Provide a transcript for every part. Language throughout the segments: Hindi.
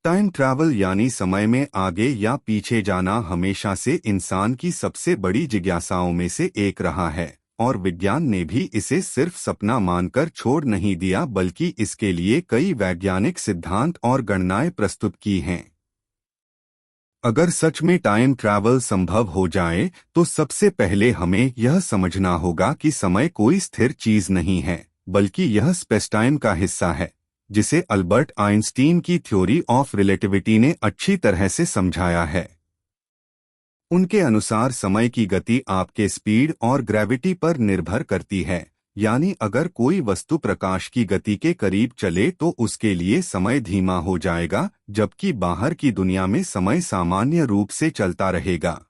टाइम ट्रैवल यानी समय में आगे या पीछे जाना हमेशा से इंसान की सबसे बड़ी जिज्ञासाओं में से एक रहा है और विज्ञान ने भी इसे सिर्फ सपना मानकर छोड़ नहीं दिया बल्कि इसके लिए कई वैज्ञानिक सिद्धांत और गणनाएं प्रस्तुत की हैं। अगर सच में टाइम ट्रैवल संभव हो जाए तो सबसे पहले हमें यह समझना होगा कि समय कोई स्थिर चीज नहीं है बल्कि यह स्पेस टाइम का हिस्सा है, जिसे अल्बर्ट आइंस्टीन की थ्योरी ऑफ रिलेटिविटी ने अच्छी तरह से समझाया है। उनके अनुसार समय की गति आपके स्पीड और ग्रेविटी पर निर्भर करती है, यानी अगर कोई वस्तु प्रकाश की गति के करीब चले तो उसके लिए समय धीमा हो जाएगा, जबकि बाहर की दुनिया में समय सामान्य रूप से चलता रहेगा।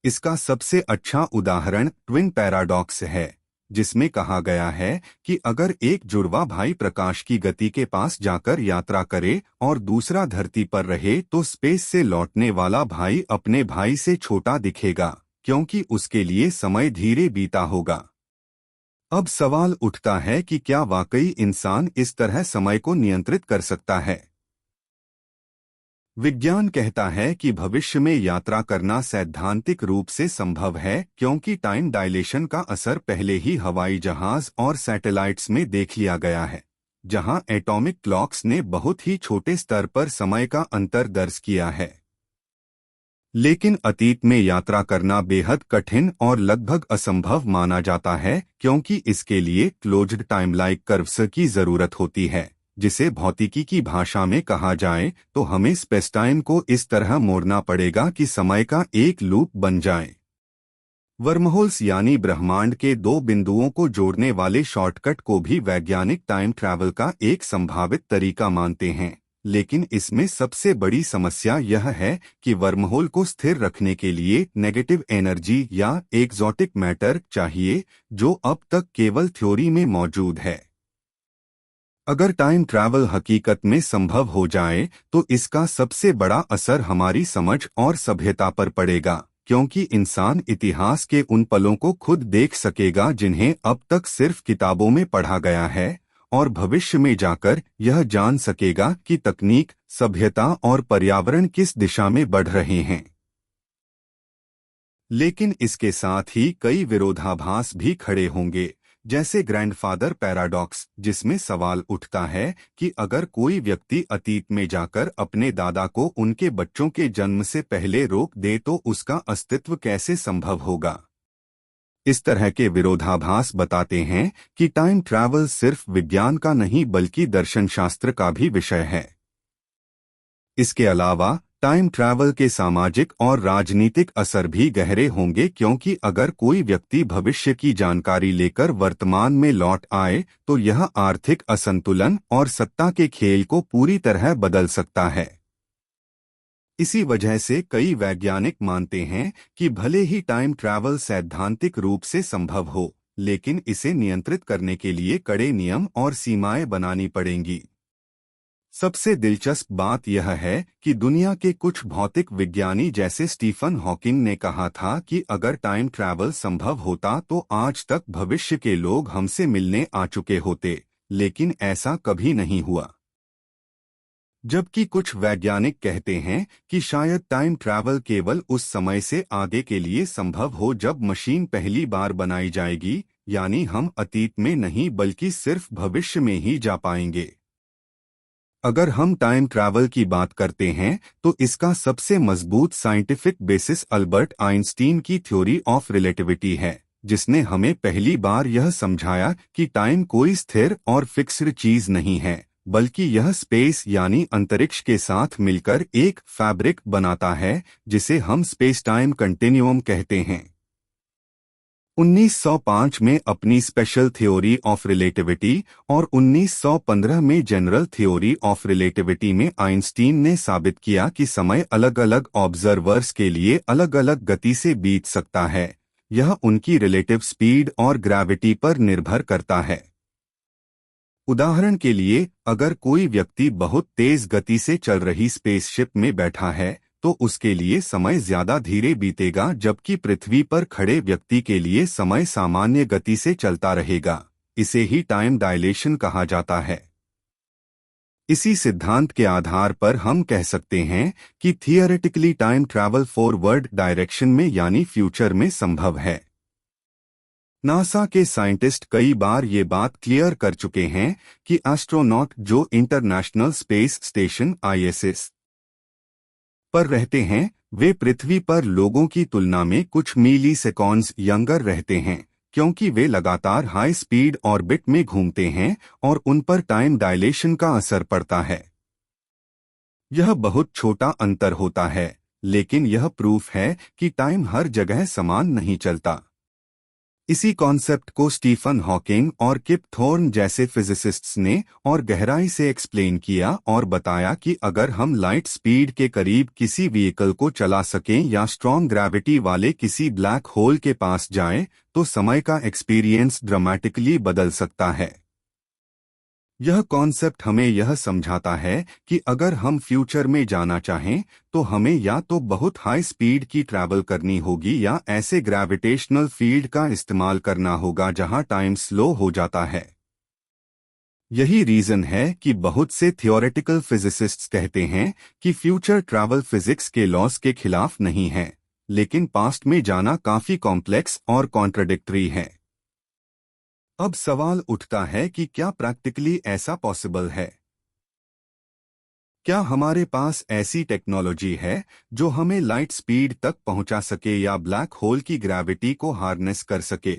इसका सबसे अच्छा उदाहरण ट्विन पैराडॉक्स है, जिसमें कहा गया है कि अगर एक जुड़वा भाई प्रकाश की गति के पास जाकर यात्रा करे और दूसरा धरती पर रहे तो स्पेस से लौटने वाला भाई अपने भाई से छोटा दिखेगा, क्योंकि उसके लिए समय धीरे बीता होगा। अब सवाल उठता है कि क्या वाकई इंसान इस तरह समय को नियंत्रित कर सकता है? विज्ञान कहता है कि भविष्य में यात्रा करना सैद्धांतिक रूप से संभव है, क्योंकि टाइम डायलेशन का असर पहले ही हवाई जहाज और सैटेलाइट्स में देख लिया गया है, जहां एटॉमिक क्लॉक्स ने बहुत ही छोटे स्तर पर समय का अंतर दर्ज किया है। लेकिन अतीत में यात्रा करना बेहद कठिन और लगभग असंभव माना जाता है, क्योंकि इसके लिए क्लोज्ड टाइमलाइन कर्व्स की जरूरत होती है, जिसे भौतिकी की भाषा में कहा जाए तो हमें स्पेस टाइम को इस तरह मोड़ना पड़ेगा कि समय का एक लूप बन जाए। वर्महोल्स यानी ब्रह्मांड के दो बिंदुओं को जोड़ने वाले शॉर्टकट को भी वैज्ञानिक टाइम ट्रैवल का एक संभावित तरीका मानते हैं, लेकिन इसमें सबसे बड़ी समस्या यह है कि वर्महोल को स्थिर रखने के लिए नेगेटिव एनर्जी या एक्सोटिक मैटर चाहिए, जो अब तक केवल थ्योरी में मौजूद है। अगर टाइम ट्रैवल हकीकत में संभव हो जाए तो इसका सबसे बड़ा असर हमारी समझ और सभ्यता पर पड़ेगा, क्योंकि इंसान इतिहास के उन पलों को खुद देख सकेगा जिन्हें अब तक सिर्फ किताबों में पढ़ा गया है, और भविष्य में जाकर यह जान सकेगा कि तकनीक, सभ्यता और पर्यावरण किस दिशा में बढ़ रहे हैं। लेकिन इसके साथ ही कई विरोधाभास भी खड़े होंगे, जैसे ग्रैंडफादर पैराडॉक्स, जिसमें सवाल उठता है कि अगर कोई व्यक्ति अतीत में जाकर अपने दादा को उनके बच्चों के जन्म से पहले रोक दे तो उसका अस्तित्व कैसे संभव होगा। इस तरह के विरोधाभास बताते हैं कि टाइम ट्रैवल सिर्फ विज्ञान का नहीं बल्कि दर्शनशास्त्र का भी विषय है। इसके अलावा टाइम ट्रैवल के सामाजिक और राजनीतिक असर भी गहरे होंगे, क्योंकि अगर कोई व्यक्ति भविष्य की जानकारी लेकर वर्तमान में लौट आए तो यह आर्थिक असंतुलन और सत्ता के खेल को पूरी तरह बदल सकता है। इसी वजह से कई वैज्ञानिक मानते हैं कि भले ही टाइम ट्रैवल सैद्धांतिक रूप से संभव हो, लेकिन इसे नियंत्रित करने के लिए कड़े नियम और सीमाएं बनानी पड़ेंगी। सबसे दिलचस्प बात यह है कि दुनिया के कुछ भौतिक विज्ञानी जैसे स्टीफन हॉकिंग ने कहा था कि अगर टाइम ट्रैवल संभव होता तो आज तक भविष्य के लोग हमसे मिलने आ चुके होते, लेकिन ऐसा कभी नहीं हुआ। जबकि कुछ वैज्ञानिक कहते हैं कि शायद टाइम ट्रैवल केवल उस समय से आगे के लिए संभव हो जब मशीन पहली बार बनाई जाएगी, यानी हम अतीत में नहीं बल्कि सिर्फ भविष्य में ही जा पाएंगे। अगर हम टाइम ट्रैवल की बात करते हैं तो इसका सबसे मजबूत साइंटिफिक बेसिस अल्बर्ट आइंस्टीन की थ्योरी ऑफ रिलेटिविटी है, जिसने हमें पहली बार यह समझाया कि टाइम कोई स्थिर और फिक्स्ड चीज नहीं है, बल्कि यह स्पेस यानी अंतरिक्ष के साथ मिलकर एक फैब्रिक बनाता है, जिसे हम स्पेस टाइम कंटिन्यूअम कहते हैं। 1905 में अपनी स्पेशल थ्योरी ऑफ रिलेटिविटी और 1915 में जनरल थ्योरी ऑफ रिलेटिविटी में आइंस्टीन ने साबित किया कि समय अलग अलग ऑब्जर्वर्स के लिए अलग अलग गति से बीत सकता है। यह उनकी रिलेटिव स्पीड और ग्रेविटी पर निर्भर करता है। उदाहरण के लिए, अगर कोई व्यक्ति बहुत तेज गति से चल रही स्पेसशिप में बैठा है तो उसके लिए समय ज्यादा धीरे बीतेगा, जबकि पृथ्वी पर खड़े व्यक्ति के लिए समय सामान्य गति से चलता रहेगा। इसे ही टाइम डायलेशन कहा जाता है। इसी सिद्धांत के आधार पर हम कह सकते हैं कि theoretically time travel forward direction में यानी फ्यूचर में संभव है। नासा के साइंटिस्ट कई बार ये बात क्लियर कर चुके हैं कि एस्ट्रोनॉट जो इंटरनेशनल स्पेस स्टेशन ISS पर रहते हैं, वे पृथ्वी पर लोगों की तुलना में कुछ मिली सेकंड्स यंगर रहते हैं, क्योंकि वे लगातार हाई स्पीड ऑर्बिट में घूमते हैं और उन पर टाइम डायलेशन का असर पड़ता है। यह बहुत छोटा अंतर होता है, लेकिन यह प्रूफ है कि टाइम हर जगह समान नहीं चलता। इसी कॉन्सेप्ट को स्टीफन हॉकिंग और किप थॉर्न जैसे फिजिसिस्ट्स ने और गहराई से एक्सप्लेन किया और बताया कि अगर हम लाइट स्पीड के करीब किसी व्हीकल को चला सकें या स्ट्रॉन्ग ग्रेविटी वाले किसी ब्लैक होल के पास जाएं, तो समय का एक्सपीरियंस ड्रामेटिकली बदल सकता है। यह कॉन्सेप्ट हमें यह समझाता है कि अगर हम फ्यूचर में जाना चाहें तो हमें या तो बहुत हाई स्पीड की ट्रैवल करनी होगी या ऐसे ग्रेविटेशनल फील्ड का इस्तेमाल करना होगा जहां टाइम स्लो हो जाता है। यही रीजन है कि बहुत से थियोरेटिकल फिजिसिस्ट्स कहते हैं कि फ्यूचर ट्रैवल फिजिक्स के लॉस के खिलाफ नहीं है, लेकिन पास्ट में जाना काफी कॉम्प्लेक्स और कॉन्ट्रडिक्टरी है। अब सवाल उठता है कि क्या प्रैक्टिकली ऐसा पॉसिबल है? क्या हमारे पास ऐसी टेक्नोलॉजी है जो हमें लाइट स्पीड तक पहुंचा सके या ब्लैक होल की ग्रेविटी को हार्नेस कर सके?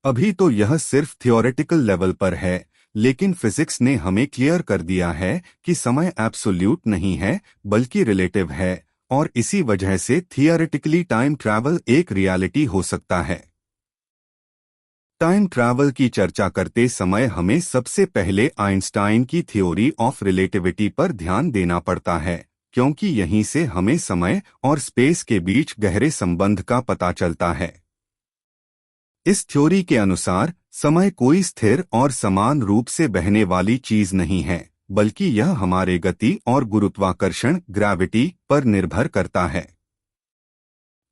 अभी तो यह सिर्फ थियोरेटिकल लेवल पर है, लेकिन फिजिक्स ने हमें क्लियर कर दिया है कि समय एब्सोल्यूट नहीं है बल्कि रिलेटिव है, और इसी वजह से थियोरेटिकली टाइम ट्रैवल एक रियलिटी हो सकता है। टाइम ट्रैवल की चर्चा करते समय हमें सबसे पहले आइंस्टाइन की थ्योरी ऑफ रिलेटिविटी पर ध्यान देना पड़ता है, क्योंकि यहीं से हमें समय और स्पेस के बीच गहरे संबंध का पता चलता है। इस थ्योरी के अनुसार समय कोई स्थिर और समान रूप से बहने वाली चीज नहीं है, बल्कि यह हमारे गति और गुरुत्वाकर्षण ग्रेविटी पर निर्भर करता है।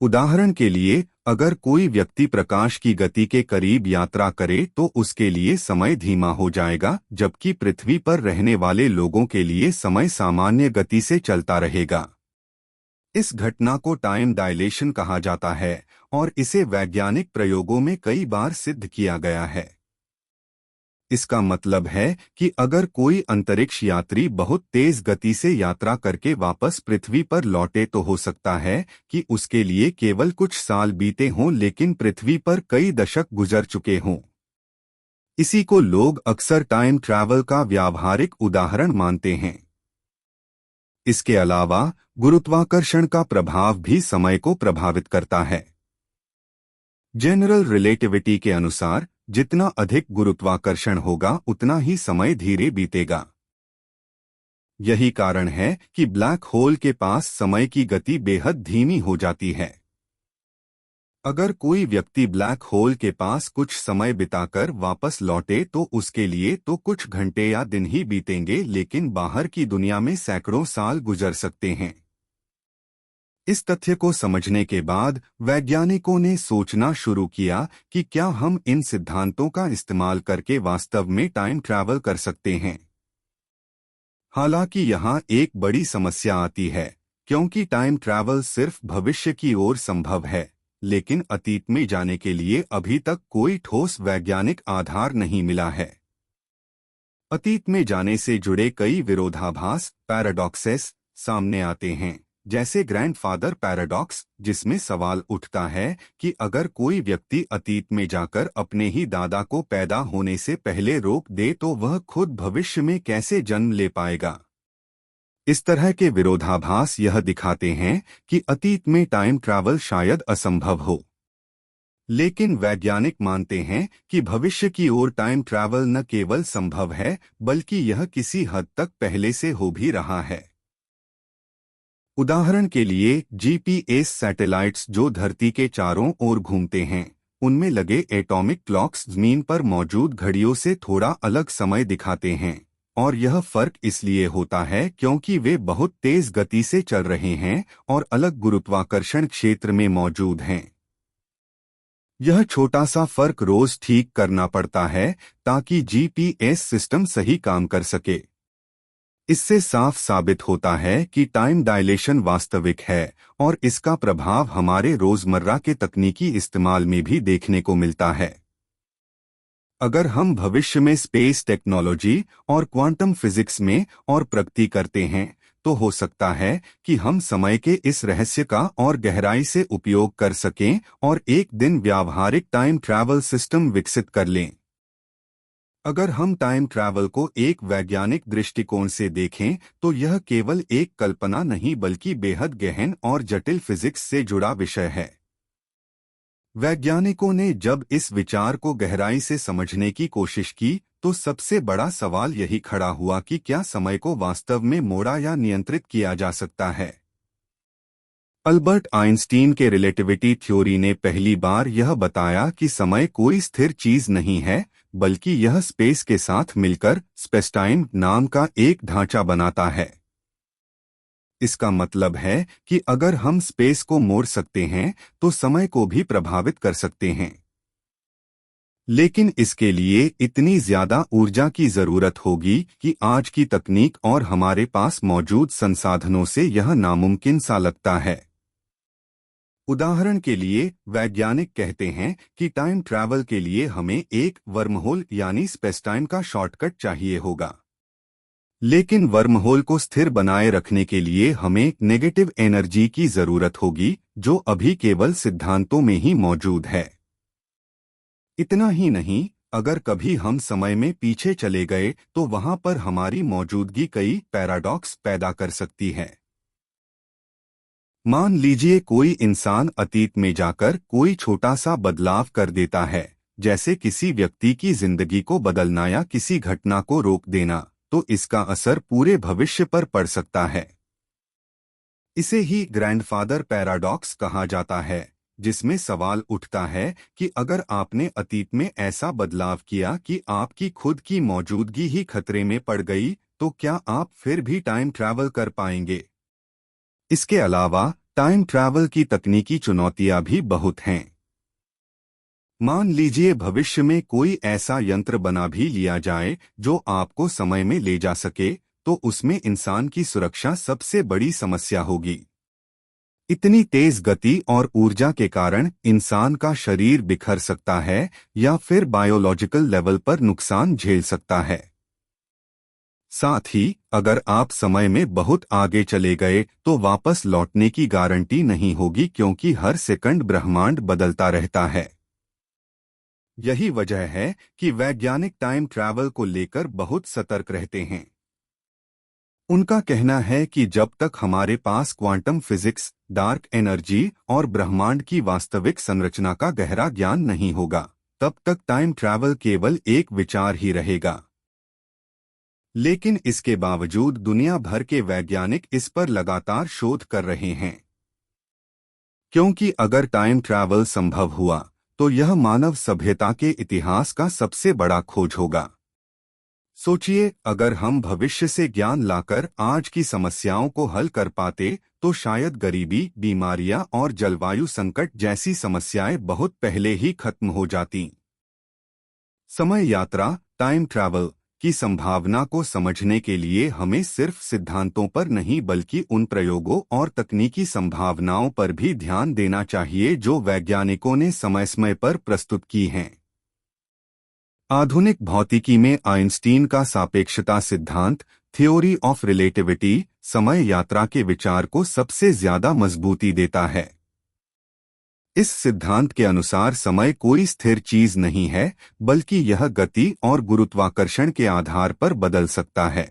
उदाहरण के लिए, अगर कोई व्यक्ति प्रकाश की गति के करीब यात्रा करे तो उसके लिए समय धीमा हो जाएगा, जबकि पृथ्वी पर रहने वाले लोगों के लिए समय सामान्य गति से चलता रहेगा। इस घटना को टाइम डायलेशन कहा जाता है और इसे वैज्ञानिक प्रयोगों में कई बार सिद्ध किया गया है। इसका मतलब है कि अगर कोई अंतरिक्ष यात्री बहुत तेज गति से यात्रा करके वापस पृथ्वी पर लौटे तो हो सकता है कि उसके लिए केवल कुछ साल बीते हों, लेकिन पृथ्वी पर कई दशक गुजर चुके हों। इसी को लोग अक्सर टाइम ट्रैवल का व्यावहारिक उदाहरण मानते हैं। इसके अलावा गुरुत्वाकर्षण का प्रभाव भी समय को प्रभावित करता है। जनरल रिलेटिविटी के अनुसार जितना अधिक गुरुत्वाकर्षण होगा उतना ही समय धीरे बीतेगा। यही कारण है कि ब्लैक होल के पास समय की गति बेहद धीमी हो जाती है। अगर कोई व्यक्ति ब्लैक होल के पास कुछ समय बिताकर वापस लौटे तो उसके लिए तो कुछ घंटे या दिन ही बीतेंगे, लेकिन बाहर की दुनिया में सैकड़ों साल गुजर सकते हैं। इस तथ्य को समझने के बाद वैज्ञानिकों ने सोचना शुरू किया कि क्या हम इन सिद्धांतों का इस्तेमाल करके वास्तव में टाइम ट्रैवल कर सकते हैं। हालांकि यहाँ एक बड़ी समस्या आती है, क्योंकि टाइम ट्रैवल सिर्फ भविष्य की ओर संभव है, लेकिन अतीत में जाने के लिए अभी तक कोई ठोस वैज्ञानिक आधार नहीं मिला है। अतीत में जाने से जुड़े कई विरोधाभास पैराडॉक्सेस सामने आते हैं, जैसे ग्रैंडफादर पैराडॉक्स, जिसमें सवाल उठता है कि अगर कोई व्यक्ति अतीत में जाकर अपने ही दादा को पैदा होने से पहले रोक दे तो वह खुद भविष्य में कैसे जन्म ले पाएगा। इस तरह के विरोधाभास यह दिखाते हैं कि अतीत में टाइम ट्रैवल शायद असंभव हो, लेकिन वैज्ञानिक मानते हैं कि भविष्य की ओर टाइम ट्रैवल न केवल संभव है बल्कि यह किसी हद तक पहले से हो भी रहा है। उदाहरण के लिए GPS सैटेलाइट्स जो धरती के चारों ओर घूमते हैं, उनमें लगे एटॉमिक क्लॉक्स जमीन पर मौजूद घड़ियों से थोड़ा अलग समय दिखाते हैं, और यह फर्क इसलिए होता है क्योंकि वे बहुत तेज गति से चल रहे हैं और अलग गुरुत्वाकर्षण क्षेत्र में मौजूद हैं। यह छोटा सा फर्क रोज ठीक करना पड़ता है ताकि GPS सिस्टम सही काम कर सके। इससे साफ साबित होता है कि टाइम डायलेशन वास्तविक है और इसका प्रभाव हमारे रोजमर्रा के तकनीकी इस्तेमाल में भी देखने को मिलता है। अगर हम भविष्य में स्पेस टेक्नोलॉजी और क्वांटम फिजिक्स में और प्रगति करते हैं तो हो सकता है कि हम समय के इस रहस्य का और गहराई से उपयोग कर सकें और एक दिन व्यावहारिक टाइम ट्रैवल सिस्टम विकसित कर लें। अगर हम टाइम ट्रैवल को एक वैज्ञानिक दृष्टिकोण से देखें तो यह केवल एक कल्पना नहीं बल्कि बेहद गहन और जटिल फिजिक्स से जुड़ा विषय है। वैज्ञानिकों ने जब इस विचार को गहराई से समझने की कोशिश की तो सबसे बड़ा सवाल यही खड़ा हुआ कि क्या समय को वास्तव में मोड़ा या नियंत्रित किया जा सकता है। अल्बर्ट आइंस्टीन के रिलेटिविटी थ्योरी ने पहली बार यह बताया कि समय कोई स्थिर चीज नहीं है बल्कि यह स्पेस के साथ मिलकर स्पेसटाइम नाम का एक ढांचा बनाता है। इसका मतलब है कि अगर हम स्पेस को मोड़ सकते हैं तो समय को भी प्रभावित कर सकते हैं। लेकिन इसके लिए इतनी ज्यादा ऊर्जा की जरूरत होगी कि आज की तकनीक और हमारे पास मौजूद संसाधनों से यह नामुमकिन सा लगता है। उदाहरण के लिए वैज्ञानिक कहते हैं कि टाइम ट्रैवल के लिए हमें एक वर्महोल यानी स्पेसटाइम का शॉर्टकट चाहिए होगा। लेकिन वर्महोल को स्थिर बनाए रखने के लिए हमें नेगेटिव एनर्जी की जरूरत होगी जो अभी केवल सिद्धांतों में ही मौजूद है। इतना ही नहीं, अगर कभी हम समय में पीछे चले गए तो वहां पर हमारी मौजूदगी कई पैराडॉक्स पैदा कर सकती है। मान लीजिए कोई इंसान अतीत में जाकर कोई छोटा सा बदलाव कर देता है, जैसे किसी व्यक्ति की जिंदगी को बदलना या किसी घटना को रोक देना, तो इसका असर पूरे भविष्य पर पड़ सकता है। इसे ही ग्रैंडफादर पैराडॉक्स कहा जाता है, जिसमें सवाल उठता है कि अगर आपने अतीत में ऐसा बदलाव किया कि आपकी खुद की मौजूदगी ही खतरे में पड़ गई, तो क्या आप फिर भी टाइम ट्रैवल कर पाएंगे? इसके अलावा टाइम ट्रैवल की तकनीकी चुनौतियां भी बहुत हैं। मान लीजिए भविष्य में कोई ऐसा यंत्र बना भी लिया जाए जो आपको समय में ले जा सके, तो उसमें इंसान की सुरक्षा सबसे बड़ी समस्या होगी। इतनी तेज गति और ऊर्जा के कारण इंसान का शरीर बिखर सकता है या फिर बायोलॉजिकल लेवल पर नुकसान झेल सकता है। साथ ही अगर आप समय में बहुत आगे चले गए तो वापस लौटने की गारंटी नहीं होगी क्योंकि हर सेकंड ब्रह्मांड बदलता रहता है। यही वजह है कि वैज्ञानिक टाइम ट्रैवल को लेकर बहुत सतर्क रहते हैं। उनका कहना है कि जब तक हमारे पास क्वांटम फिजिक्स, डार्क एनर्जी और ब्रह्मांड की वास्तविक संरचना का गहरा ज्ञान नहीं होगा, तब तक टाइम ट्रैवल केवल एक विचार ही रहेगा। लेकिन इसके बावजूद दुनिया भर के वैज्ञानिक इस पर लगातार शोध कर रहे हैं, क्योंकि अगर टाइम ट्रैवल संभव हुआ तो यह मानव सभ्यता के इतिहास का सबसे बड़ा खोज होगा। सोचिए, अगर हम भविष्य से ज्ञान लाकर आज की समस्याओं को हल कर पाते तो शायद गरीबी, बीमारियां और जलवायु संकट जैसी समस्याएं बहुत पहले ही खत्म हो जाती। समय यात्रा, टाइम ट्रैवल की संभावना को समझने के लिए हमें सिर्फ सिद्धांतों पर नहीं बल्कि उन प्रयोगों और तकनीकी संभावनाओं पर भी ध्यान देना चाहिए जो वैज्ञानिकों ने समय समय पर प्रस्तुत की हैं। आधुनिक भौतिकी में आइंस्टीन का सापेक्षता सिद्धांत, थ्योरी ऑफ रिलेटिविटी, समय यात्रा के विचार को सबसे ज्यादा मजबूती देता है। इस सिद्धांत के अनुसार समय कोई स्थिर चीज नहीं है बल्कि यह गति और गुरुत्वाकर्षण के आधार पर बदल सकता है।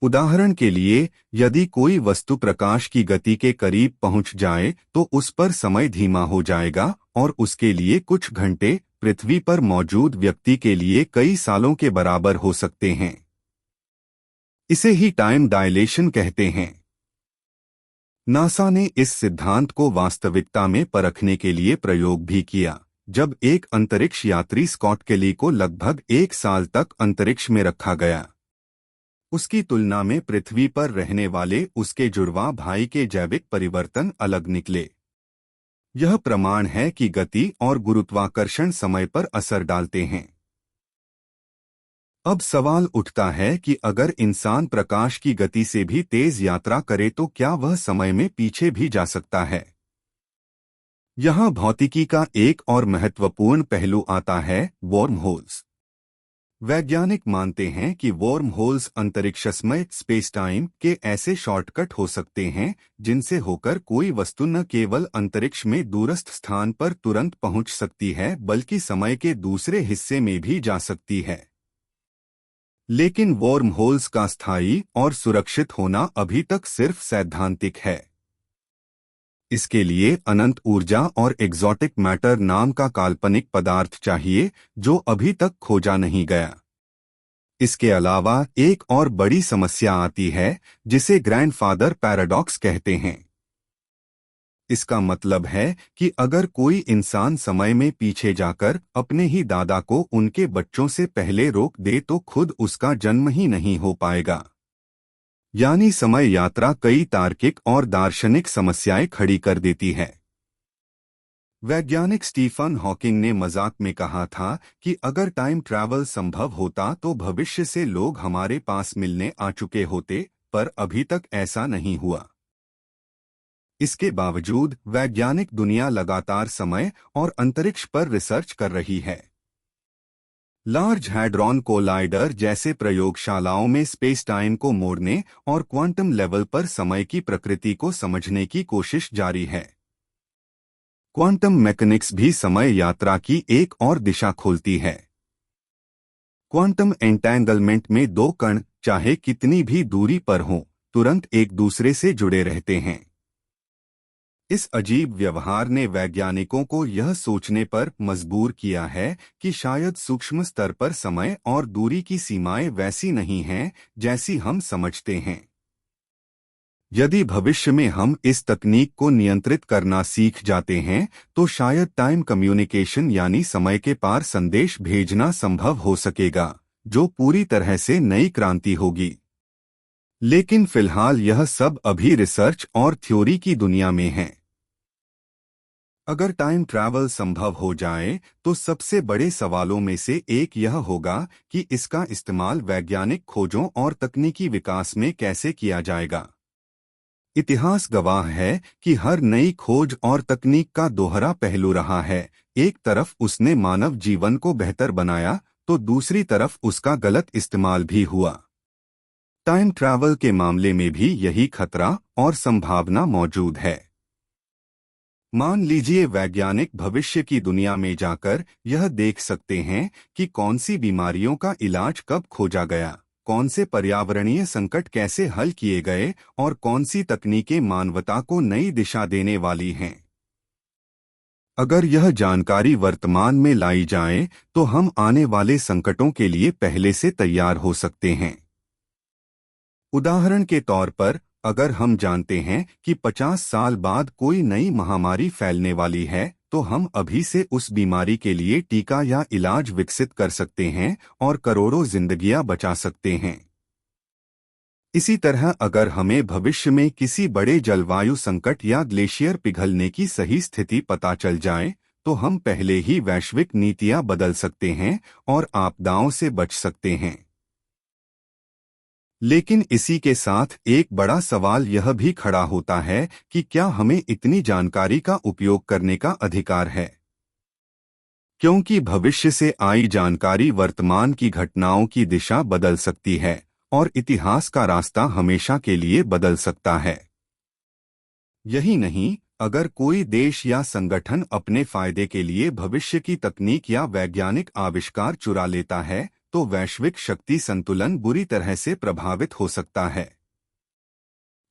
उदाहरण के लिए, यदि कोई वस्तु प्रकाश की गति के करीब पहुंच जाए तो उस पर समय धीमा हो जाएगा और उसके लिए कुछ घंटे पृथ्वी पर मौजूद व्यक्ति के लिए कई सालों के बराबर हो सकते हैं। इसे ही टाइम डायलेशन कहते हैं। नासा ने इस सिद्धांत को वास्तविकता में परखने के लिए प्रयोग भी किया, जब एक अंतरिक्ष यात्री स्कॉट केली को लगभग 1 साल तक अंतरिक्ष में रखा गया। उसकी तुलना में पृथ्वी पर रहने वाले उसके जुड़वा भाई के जैविक परिवर्तन अलग निकले। यह प्रमाण है कि गति और गुरुत्वाकर्षण समय पर असर डालते हैं। अब सवाल उठता है कि अगर इंसान प्रकाश की गति से भी तेज यात्रा करे तो क्या वह समय में पीछे भी जा सकता है? यहाँ भौतिकी का एक और महत्वपूर्ण पहलू आता है, वॉर्म होल्स। वैज्ञानिक मानते हैं कि वॉर्म होल्स अंतरिक्षमय स्पेस टाइम के ऐसे शॉर्टकट हो सकते हैं जिनसे होकर कोई वस्तु न केवल अंतरिक्ष में दूरस्थ स्थान पर तुरंत पहुंच सकती है बल्कि समय के दूसरे हिस्से में भी जा सकती है। लेकिन वॉर्म होल्स का स्थायी और सुरक्षित होना अभी तक सिर्फ सैद्धांतिक है। इसके लिए अनंत ऊर्जा और एग्जॉटिक मैटर नाम का काल्पनिक पदार्थ चाहिए जो अभी तक खोजा नहीं गया। इसके अलावा एक और बड़ी समस्या आती है जिसे ग्रैंडफादर पैराडॉक्स कहते हैं। इसका मतलब है कि अगर कोई इंसान समय में पीछे जाकर अपने ही दादा को उनके बच्चों से पहले रोक दे तो खुद उसका जन्म ही नहीं हो पाएगा। यानी समय यात्रा कई तार्किक और दार्शनिक समस्याएं खड़ी कर देती है। वैज्ञानिक स्टीफन हॉकिंग ने मजाक में कहा था कि अगर टाइम ट्रैवल संभव होता तो भविष्य से लोग हमारे पास मिलने आ चुके होते, पर अभी तक ऐसा नहीं हुआ। इसके बावजूद वैज्ञानिक दुनिया लगातार समय और अंतरिक्ष पर रिसर्च कर रही है। लार्ज हैड्रॉन कोलाइडर जैसे प्रयोगशालाओं में स्पेस टाइम को मोड़ने और क्वांटम लेवल पर समय की प्रकृति को समझने की कोशिश जारी है। क्वांटम मैकेनिक्स भी समय यात्रा की एक और दिशा खोलती है। क्वांटम एंटेंगलमेंट में दो कण चाहे कितनी भी दूरी पर हों, तुरंत एक दूसरे से जुड़े रहते हैं। इस अजीब व्यवहार ने वैज्ञानिकों को यह सोचने पर मजबूर किया है कि शायद सूक्ष्म स्तर पर समय और दूरी की सीमाएं वैसी नहीं हैं जैसी हम समझते हैं। यदि भविष्य में हम इस तकनीक को नियंत्रित करना सीख जाते हैं तो शायद टाइम कम्युनिकेशन यानी समय के पार संदेश भेजना संभव हो सकेगा, जो पूरी तरह से नई क्रांति होगी। लेकिन फिलहाल यह सब अभी रिसर्च और थ्योरी की दुनिया में है। अगर टाइम ट्रैवल संभव हो जाए तो सबसे बड़े सवालों में से एक यह होगा कि इसका इस्तेमाल वैज्ञानिक खोजों और तकनीकी विकास में कैसे किया जाएगा। इतिहास गवाह है कि हर नई खोज और तकनीक का दोहरा पहलू रहा है। एक तरफ उसने मानव जीवन को बेहतर बनाया तो दूसरी तरफ उसका गलत इस्तेमाल भी हुआ। टाइम ट्रैवल के मामले में भी यही खतरा और संभावना मौजूद है। मान लीजिए वैज्ञानिक भविष्य की दुनिया में जाकर यह देख सकते हैं कि कौन सी बीमारियों का इलाज कब खोजा गया, कौन से पर्यावरणीय संकट कैसे हल किए गए और कौन सी तकनीकें मानवता को नई दिशा देने वाली हैं। अगर यह जानकारी वर्तमान में लाई जाए तो हम आने वाले संकटों के लिए पहले से तैयार हो सकते हैं। उदाहरण के तौर पर, अगर हम जानते हैं कि 50 साल बाद कोई नई महामारी फैलने वाली है तो हम अभी से उस बीमारी के लिए टीका या इलाज विकसित कर सकते हैं और करोड़ों जिंदगियां बचा सकते हैं। इसी तरह अगर हमें भविष्य में किसी बड़े जलवायु संकट या ग्लेशियर पिघलने की सही स्थिति पता चल जाए तो हम पहले ही वैश्विक नीतियां बदल सकते हैं और आपदाओं से बच सकते हैं। लेकिन इसी के साथ एक बड़ा सवाल यह भी खड़ा होता है कि क्या हमें इतनी जानकारी का उपयोग करने का अधिकार है? क्योंकि भविष्य से आई जानकारी वर्तमान की घटनाओं की दिशा बदल सकती है और इतिहास का रास्ता हमेशा के लिए बदल सकता है। यही नहीं, अगर कोई देश या संगठन अपने फायदे के लिए भविष्य की तकनीक या वैज्ञानिक आविष्कार चुरा लेता है तो वैश्विक शक्ति संतुलन बुरी तरह से प्रभावित हो सकता है।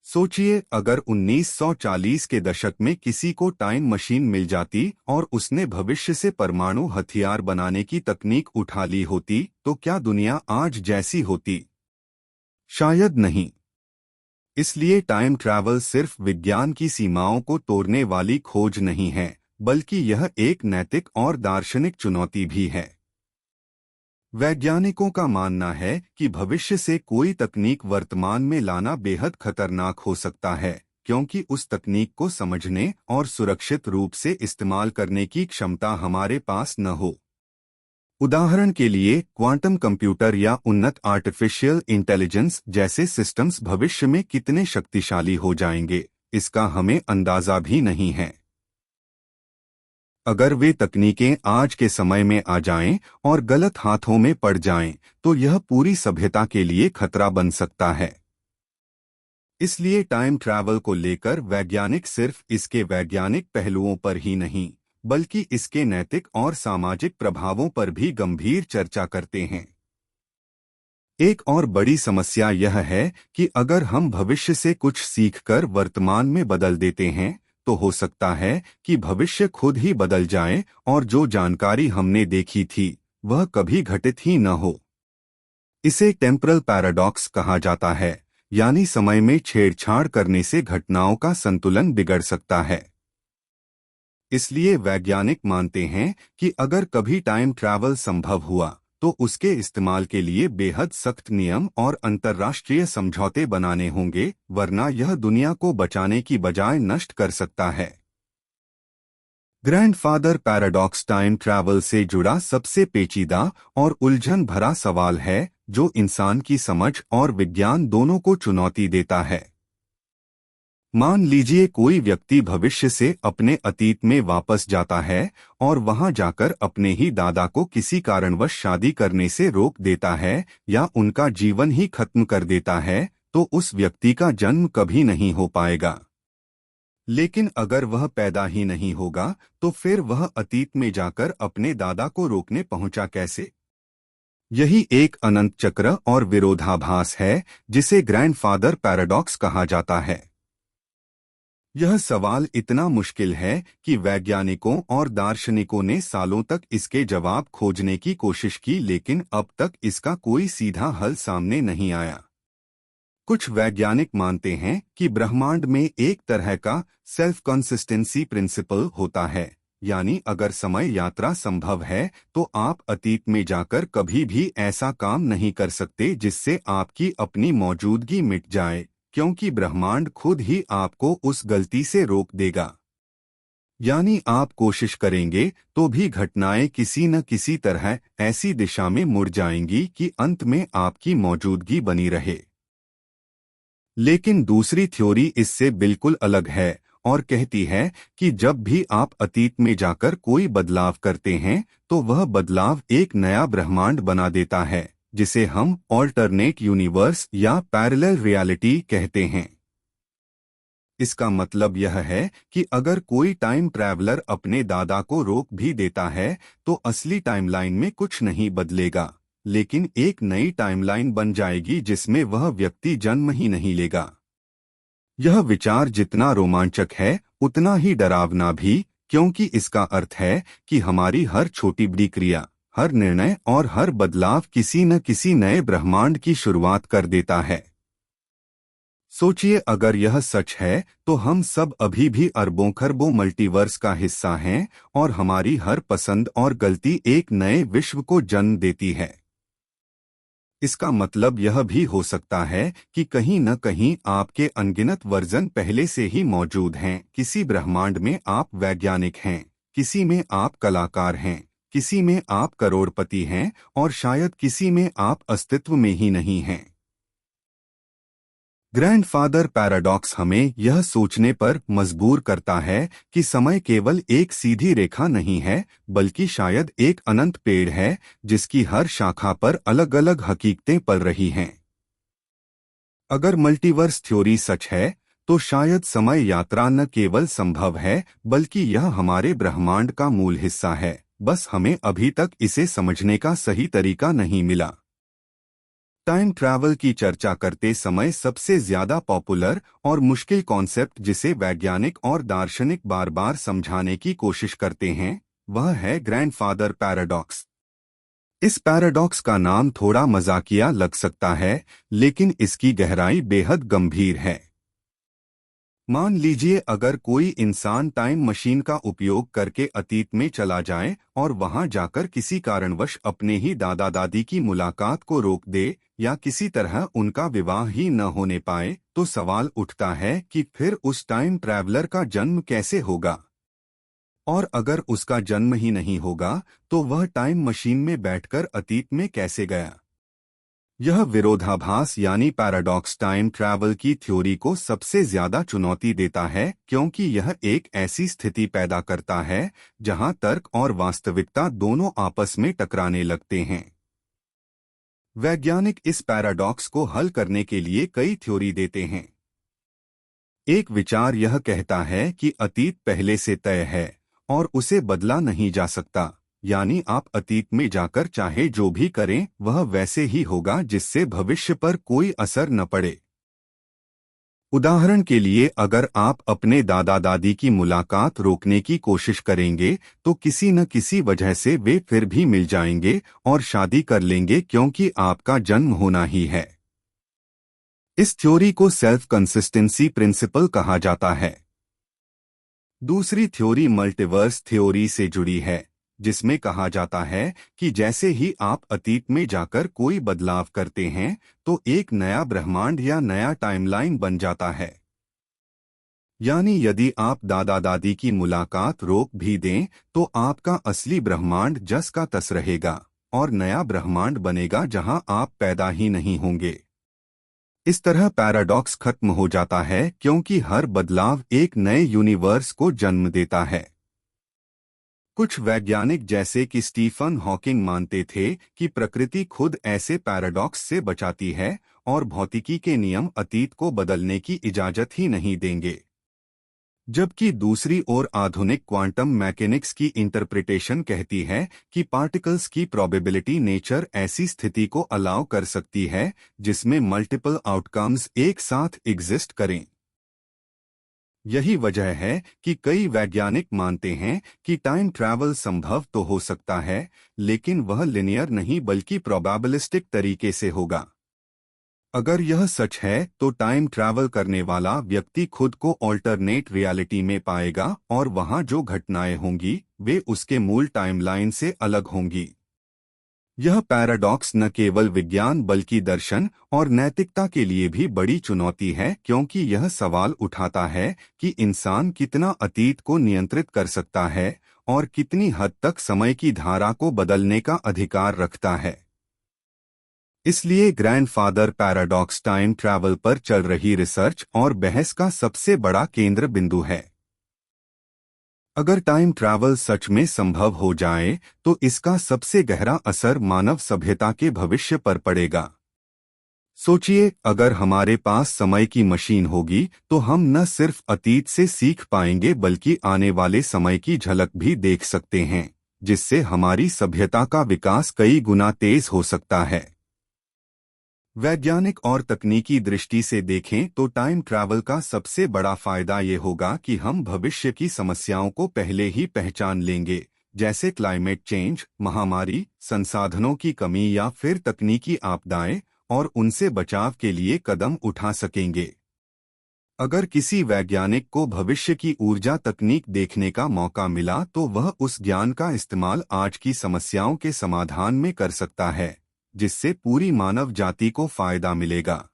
सोचिए, अगर 1940 के दशक में किसी को टाइम मशीन मिल जाती और उसने भविष्य से परमाणु हथियार बनाने की तकनीक उठा ली होती तो क्या दुनिया आज जैसी होती? शायद नहीं। इसलिए टाइम ट्रैवल सिर्फ विज्ञान की सीमाओं को तोड़ने वाली खोज नहीं है, बल्कि यह एक नैतिक और दार्शनिक चुनौती भी है। वैज्ञानिकों का मानना है कि भविष्य से कोई तकनीक वर्तमान में लाना बेहद खतरनाक हो सकता है, क्योंकि उस तकनीक को समझने और सुरक्षित रूप से इस्तेमाल करने की क्षमता हमारे पास न हो। उदाहरण के लिए क्वांटम कंप्यूटर या उन्नत आर्टिफिशियल इंटेलिजेंस जैसे सिस्टम्स भविष्य में कितने शक्तिशाली हो जाएंगे, इसका हमें अंदाजा भी नहीं है। अगर वे तकनीकें आज के समय में आ जाएं और गलत हाथों में पड़ जाएं, तो यह पूरी सभ्यता के लिए खतरा बन सकता है। इसलिए टाइम ट्रैवल को लेकर वैज्ञानिक सिर्फ इसके वैज्ञानिक पहलुओं पर ही नहीं, बल्कि इसके नैतिक और सामाजिक प्रभावों पर भी गंभीर चर्चा करते हैं। एक और बड़ी समस्या यह है कि अगर हम भविष्य से कुछ सीखकर वर्तमान में बदल देते हैं, तो हो सकता है कि भविष्य खुद ही बदल जाए और जो जानकारी हमने देखी थी वह कभी घटित ही न हो। इसे टेम्परल पैराडॉक्स कहा जाता है, यानी समय में छेड़छाड़ करने से घटनाओं का संतुलन बिगड़ सकता है। इसलिए वैज्ञानिक मानते हैं कि अगर कभी टाइम ट्रैवल संभव हुआ तो उसके इस्तेमाल के लिए बेहद सख्त नियम और अंतर्राष्ट्रीय समझौते बनाने होंगे, वरना यह दुनिया को बचाने की बजाय नष्ट कर सकता है। ग्रैंडफादर पैराडॉक्स टाइम ट्रैवल से जुड़ा सबसे पेचीदा और उलझन भरा सवाल है, जो इंसान की समझ और विज्ञान दोनों को चुनौती देता है। मान लीजिए कोई व्यक्ति भविष्य से अपने अतीत में वापस जाता है और वहां जाकर अपने ही दादा को किसी कारणवश शादी करने से रोक देता है या उनका जीवन ही खत्म कर देता है, तो उस व्यक्ति का जन्म कभी नहीं हो पाएगा। लेकिन अगर वह पैदा ही नहीं होगा, तो फिर वह अतीत में जाकर अपने दादा को रोकने पहुंचा कैसे? यही एक अनंत चक्र और विरोधाभास है, जिसे ग्रैंडफादर पैराडॉक्स कहा जाता है। यह सवाल इतना मुश्किल है कि वैज्ञानिकों और दार्शनिकों ने सालों तक इसके जवाब खोजने की कोशिश की, लेकिन अब तक इसका कोई सीधा हल सामने नहीं आया। कुछ वैज्ञानिक मानते हैं कि ब्रह्मांड में एक तरह का सेल्फ कंसिस्टेंसी प्रिंसिपल होता है, यानी अगर समय यात्रा संभव है तो आप अतीत में जाकर कभी भी ऐसा काम नहीं कर सकते जिससे आपकी अपनी मौजूदगी मिट जाए, क्योंकि ब्रह्मांड खुद ही आपको उस गलती से रोक देगा। यानी आप कोशिश करेंगे तो भी घटनाएं किसी न किसी तरह ऐसी दिशा में मुड़ जाएंगी कि अंत में आपकी मौजूदगी बनी रहे। लेकिन दूसरी थ्योरी इससे बिल्कुल अलग है और कहती है कि जब भी आप अतीत में जाकर कोई बदलाव करते हैं तो वह बदलाव एक नया ब्रह्मांड बना देता है, जिसे हम ऑल्टरनेट यूनिवर्स या पैरेलल रियलिटी कहते हैं। इसका मतलब यह है कि अगर कोई टाइम ट्रैवलर अपने दादा को रोक भी देता है तो असली टाइमलाइन में कुछ नहीं बदलेगा, लेकिन एक नई टाइमलाइन बन जाएगी जिसमें वह व्यक्ति जन्म ही नहीं लेगा। यह विचार जितना रोमांचक है उतना ही डरावना भी, क्योंकि इसका अर्थ है कि हमारी हर छोटी बड़ी क्रिया, हर निर्णय और हर बदलाव किसी न किसी नए ब्रह्मांड की शुरुआत कर देता है। सोचिए, अगर यह सच है तो हम सब अभी भी अरबों खरबों मल्टीवर्स का हिस्सा हैं और हमारी हर पसंद और गलती एक नए विश्व को जन्म देती है। इसका मतलब यह भी हो सकता है कि कहीं न कहीं आपके अनगिनत वर्जन पहले से ही मौजूद हैं। किसी ब्रह्मांड में आप वैज्ञानिक हैं, किसी में आप कलाकार हैं, किसी में आप करोड़पति हैं और शायद किसी में आप अस्तित्व में ही नहीं हैं। ग्रैंडफादर पैराडॉक्स हमें यह सोचने पर मजबूर करता है कि समय केवल एक सीधी रेखा नहीं है, बल्कि शायद एक अनंत पेड़ है जिसकी हर शाखा पर अलग अलग हकीकतें पल रही हैं। अगर मल्टीवर्स थ्योरी सच है तो शायद समय यात्रा न केवल संभव है बल्कि यह हमारे ब्रह्मांड का मूल हिस्सा है, बस हमें अभी तक इसे समझने का सही तरीका नहीं मिला। टाइम ट्रैवल की चर्चा करते समय सबसे ज्यादा पॉपुलर और मुश्किल कॉन्सेप्ट जिसे वैज्ञानिक और दार्शनिक बार बार समझाने की कोशिश करते हैं, वह है ग्रैंडफादर पैराडॉक्स। इस पैराडॉक्स का नाम थोड़ा मजाकिया लग सकता है, लेकिन इसकी गहराई बेहद गंभीर है। मान लीजिए अगर कोई इंसान टाइम मशीन का उपयोग करके अतीत में चला जाए और वहां जाकर किसी कारणवश अपने ही दादा दादी की मुलाकात को रोक दे या किसी तरह उनका विवाह ही न होने पाए, तो सवाल उठता है कि फिर उस टाइम ट्रैवलर का जन्म कैसे होगा। और अगर उसका जन्म ही नहीं होगा तो वह टाइम मशीन में बैठकर अतीत में कैसे गया? यह विरोधाभास यानी पैराडॉक्स टाइम ट्रैवल की थ्योरी को सबसे ज्यादा चुनौती देता है, क्योंकि यह एक ऐसी स्थिति पैदा करता है जहां तर्क और वास्तविकता दोनों आपस में टकराने लगते हैं। वैज्ञानिक इस पैराडॉक्स को हल करने के लिए कई थ्योरी देते हैं। एक विचार यह कहता है कि अतीत पहले से तय है और उसे बदला नहीं जा सकता, यानी आप अतीत में जाकर चाहे जो भी करें वह वैसे ही होगा, जिससे भविष्य पर कोई असर न पड़े। उदाहरण के लिए, अगर आप अपने दादा दादी की मुलाकात रोकने की कोशिश करेंगे तो किसी न किसी वजह से वे फिर भी मिल जाएंगे और शादी कर लेंगे, क्योंकि आपका जन्म होना ही है। इस थ्योरी को सेल्फ कंसिस्टेंसी प्रिंसिपल कहा जाता है। दूसरी थ्योरी मल्टीवर्स थ्योरी से जुड़ी है, जिसमें कहा जाता है कि जैसे ही आप अतीत में जाकर कोई बदलाव करते हैं तो एक नया ब्रह्मांड या नया टाइमलाइन बन जाता है। यानी यदि आप दादा दादी की मुलाकात रोक भी दें तो आपका असली ब्रह्मांड जस का तस रहेगा और नया ब्रह्मांड बनेगा जहां आप पैदा ही नहीं होंगे। इस तरह पैराडॉक्स खत्म हो जाता है, क्योंकि हर बदलाव एक नए यूनिवर्स को जन्म देता है। कुछ वैज्ञानिक जैसे कि स्टीफन हॉकिंग मानते थे कि प्रकृति खुद ऐसे पैराडॉक्स से बचाती है और भौतिकी के नियम अतीत को बदलने की इजाजत ही नहीं देंगे। जबकि दूसरी ओर आधुनिक क्वांटम मैकेनिक्स की इंटरप्रिटेशन कहती है कि पार्टिकल्स की प्रोबेबिलिटी नेचर ऐसी स्थिति को अलाउ कर सकती है जिसमें मल्टीपल आउटकम्स एक साथ एग्जिस्ट करें। यही वजह है कि कई वैज्ञानिक मानते हैं कि टाइम ट्रैवल संभव तो हो सकता है, लेकिन वह लिनियर नहीं बल्कि प्रोबेबिलिस्टिक तरीके से होगा। अगर यह सच है तो टाइम ट्रैवल करने वाला व्यक्ति खुद को ऑल्टरनेट रियलिटी में पाएगा और वहां जो घटनाएं होंगी वे उसके मूल टाइमलाइन से अलग होंगी। यह पैराडॉक्स न केवल विज्ञान बल्कि दर्शन और नैतिकता के लिए भी बड़ी चुनौती है, क्योंकि यह सवाल उठाता है कि इंसान कितना अतीत को नियंत्रित कर सकता है और कितनी हद तक समय की धारा को बदलने का अधिकार रखता है। इसलिए ग्रैंडफादर पैराडॉक्स टाइम ट्रैवल पर चल रही रिसर्च और बहस का सबसे बड़ा केंद्र बिंदु है। अगर टाइम ट्रैवल सच में संभव हो जाए तो इसका सबसे गहरा असर मानव सभ्यता के भविष्य पर पड़ेगा। सोचिए, अगर हमारे पास समय की मशीन होगी तो हम न सिर्फ अतीत से सीख पाएंगे बल्कि आने वाले समय की झलक भी देख सकते हैं, जिससे हमारी सभ्यता का विकास कई गुना तेज हो सकता है। वैज्ञानिक और तकनीकी दृष्टि से देखें तो टाइम ट्रैवल का सबसे बड़ा फायदा ये होगा कि हम भविष्य की समस्याओं को पहले ही पहचान लेंगे, जैसे क्लाइमेट चेंज, महामारी, संसाधनों की कमी या फिर तकनीकी आपदाएं, और उनसे बचाव के लिए कदम उठा सकेंगे। अगर किसी वैज्ञानिक को भविष्य की ऊर्जा तकनीक देखने का मौका मिला तो वह उस ज्ञान का इस्तेमाल आज की समस्याओं के समाधान में कर सकता है, जिससे पूरी मानव जाति को फायदा मिलेगा।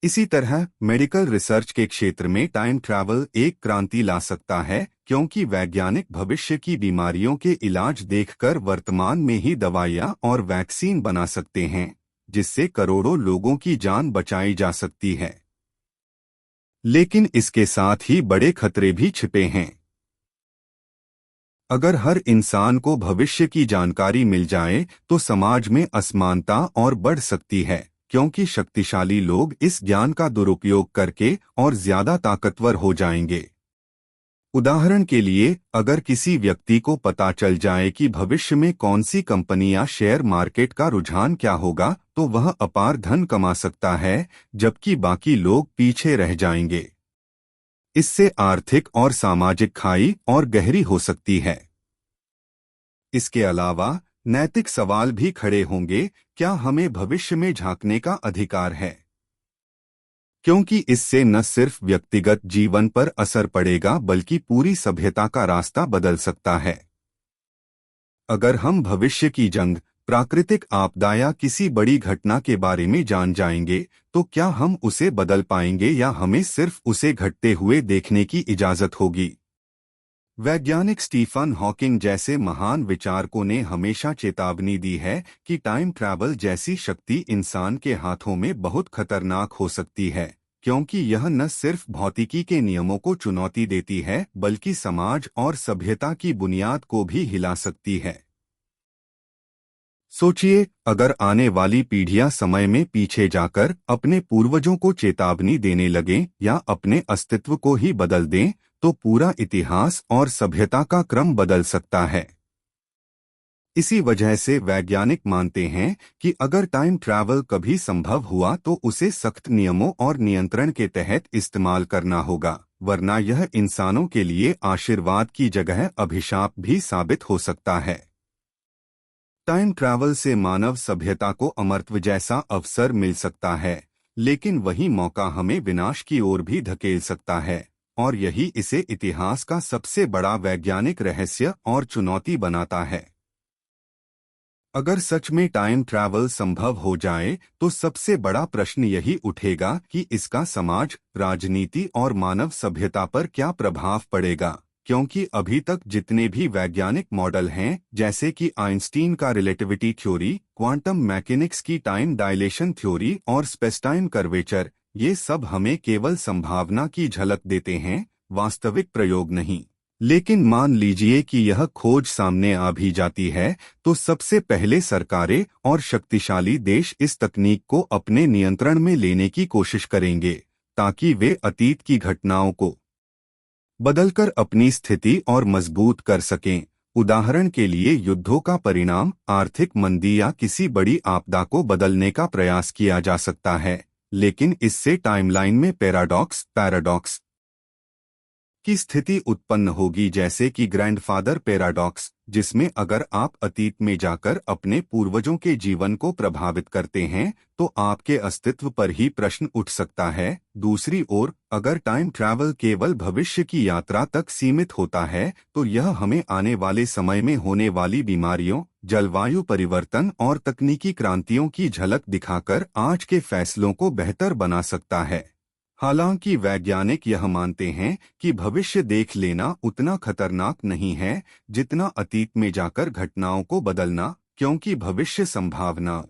इसी तरह मेडिकल रिसर्च के क्षेत्र में टाइम ट्रैवल एक क्रांति ला सकता है, क्योंकि वैज्ञानिक भविष्य की बीमारियों के इलाज देखकर वर्तमान में ही दवाइयां और वैक्सीन बना सकते हैं, जिससे करोड़ों लोगों की जान बचाई जा सकती है। लेकिन इसके साथ ही बड़े खतरे भी छिपे हैं। अगर हर इंसान को भविष्य की जानकारी मिल जाए तो समाज में असमानता और बढ़ सकती है, क्योंकि शक्तिशाली लोग इस ज्ञान का दुरुपयोग करके और ज्यादा ताकतवर हो जाएंगे। उदाहरण के लिए, अगर किसी व्यक्ति को पता चल जाए कि भविष्य में कौन सी कंपनी या शेयर मार्केट का रुझान क्या होगा, तो वह अपार धन कमा सकता है, जबकि बाकी लोग पीछे रह जाएंगे। इससे आर्थिक और सामाजिक खाई और गहरी हो सकती है। इसके अलावा नैतिक सवाल भी खड़े होंगे, क्या हमें भविष्य में झांकने का अधिकार है? क्योंकि इससे न सिर्फ व्यक्तिगत जीवन पर असर पड़ेगा बल्कि पूरी सभ्यता का रास्ता बदल सकता है। अगर हम भविष्य की जंग, प्राकृतिक आपदा या किसी बड़ी घटना के बारे में जान जाएंगे तो क्या हम उसे बदल पाएंगे या हमें सिर्फ उसे घटते हुए देखने की इजाजत होगी? वैज्ञानिक स्टीफन हॉकिंग जैसे महान विचारकों ने हमेशा चेतावनी दी है कि टाइम ट्रैवल जैसी शक्ति इंसान के हाथों में बहुत खतरनाक हो सकती है, क्योंकि यह न सिर्फ भौतिकी के नियमों को चुनौती देती है बल्कि समाज और सभ्यता की बुनियाद को भी हिला सकती है। सोचिए, अगर आने वाली पीढ़ियां समय में पीछे जाकर अपने पूर्वजों को चेतावनी देने लगें या अपने अस्तित्व को ही बदल दें, तो पूरा इतिहास और सभ्यता का क्रम बदल सकता है। इसी वजह से वैज्ञानिक मानते हैं कि अगर टाइम ट्रैवल कभी संभव हुआ तो उसे सख्त नियमों और नियंत्रण के तहत इस्तेमाल करना होगा, वरना यह इंसानों के लिए आशीर्वाद की जगह अभिशाप भी साबित हो सकता है। टाइम ट्रैवल से मानव सभ्यता को अमरत्व जैसा अवसर मिल सकता है, लेकिन वही मौका हमें विनाश की ओर भी धकेल सकता है, और यही इसे इतिहास का सबसे बड़ा वैज्ञानिक रहस्य और चुनौती बनाता है। अगर सच में टाइम ट्रैवल संभव हो जाए तो सबसे बड़ा प्रश्न यही उठेगा कि इसका समाज, राजनीति और मानव सभ्यता पर क्या प्रभाव पड़ेगा, क्योंकि अभी तक जितने भी वैज्ञानिक मॉडल हैं, जैसे कि आइंस्टीन का रिलेटिविटी थ्योरी, क्वांटम मैकेनिक्स की टाइम डायलेशन थ्योरी और स्पेस-टाइम कर्वेचर, ये सब हमें केवल संभावना की झलक देते हैं, वास्तविक प्रयोग नहीं। लेकिन मान लीजिए कि यह खोज सामने आ भी जाती है, तो सबसे पहले सरकारें और शक्तिशाली देश इस तकनीक को अपने नियंत्रण में लेने की कोशिश करेंगे, ताकि वे अतीत की घटनाओं को बदलकर अपनी स्थिति और मजबूत कर सकें। उदाहरण के लिए युद्धों का परिणाम, आर्थिक मंदी या किसी बड़ी आपदा को बदलने का प्रयास किया जा सकता है, लेकिन इससे टाइमलाइन में पैराडॉक्स की स्थिति उत्पन्न होगी, जैसे कि ग्रैंडफादर पैराडॉक्स, जिसमें अगर आप अतीत में जाकर अपने पूर्वजों के जीवन को प्रभावित करते हैं तो आपके अस्तित्व पर ही प्रश्न उठ सकता है। दूसरी ओर, अगर टाइम ट्रैवल केवल भविष्य की यात्रा तक सीमित होता है तो यह हमें आने वाले समय में होने वाली बीमारियों, जलवायु परिवर्तन और तकनीकी क्रांतियों की झलक दिखाकर आज के फैसलों को बेहतर बना सकता है। हालांकि वैज्ञानिक यह मानते हैं कि भविष्य देख लेना उतना खतरनाक नहीं है जितना अतीत में जाकर घटनाओं को बदलना, क्योंकि भविष्य संभावना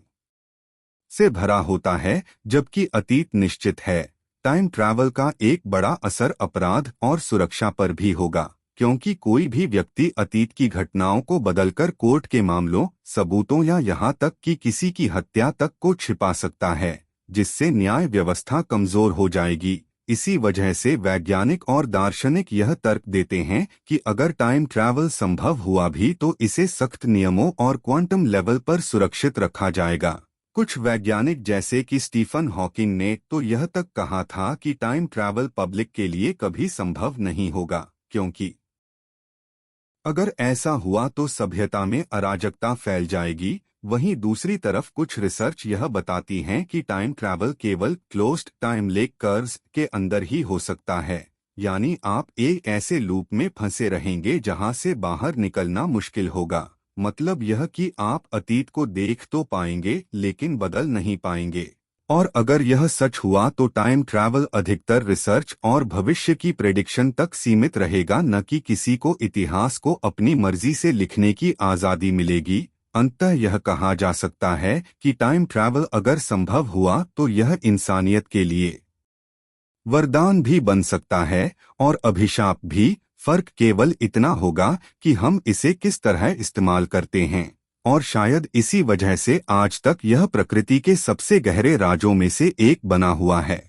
से भरा होता है जबकि अतीत निश्चित है। टाइम ट्रैवल का एक बड़ा असर अपराध और सुरक्षा पर भी होगा, क्योंकि कोई भी व्यक्ति अतीत की घटनाओं को बदलकर कोर्ट के मामलों, सबूतों या यहाँ तक कि किसी की हत्या तक को छिपा सकता है, जिससे न्याय व्यवस्था कमजोर हो जाएगी। इसी वजह से वैज्ञानिक और दार्शनिक यह तर्क देते हैं कि अगर टाइम ट्रैवल संभव हुआ भी तो इसे सख्त नियमों और क्वांटम लेवल पर सुरक्षित रखा जाएगा। कुछ वैज्ञानिक जैसे कि स्टीफन हॉकिंग ने तो यह तक कहा था कि टाइम ट्रैवल पब्लिक के लिए कभी संभव नहीं होगा, क्योंकि अगर ऐसा हुआ तो सभ्यता में अराजकता फैल जाएगी। वहीं दूसरी तरफ कुछ रिसर्च यह बताती हैं कि टाइम ट्रैवल केवल क्लोज्ड टाइम लेक कर्व्स के अंदर ही हो सकता है, यानी आप एक ऐसे लूप में फंसे रहेंगे जहां से बाहर निकलना मुश्किल होगा। मतलब यह कि आप अतीत को देख तो पाएंगे लेकिन बदल नहीं पाएंगे। और अगर यह सच हुआ तो टाइम ट्रैवल अधिकतर रिसर्च और भविष्य की प्रेडिक्शन तक सीमित रहेगा, न कि किसी को इतिहास को अपनी मर्जी से लिखने की आज़ादी मिलेगी। अंततः यह कहा जा सकता है कि टाइम ट्रैवल अगर संभव हुआ तो यह इंसानियत के लिए वरदान भी बन सकता है और अभिशाप भी। फर्क केवल इतना होगा कि हम इसे किस तरह इस्तेमाल करते हैं, और शायद इसी वजह से आज तक यह प्रकृति के सबसे गहरे राजों में से एक बना हुआ है।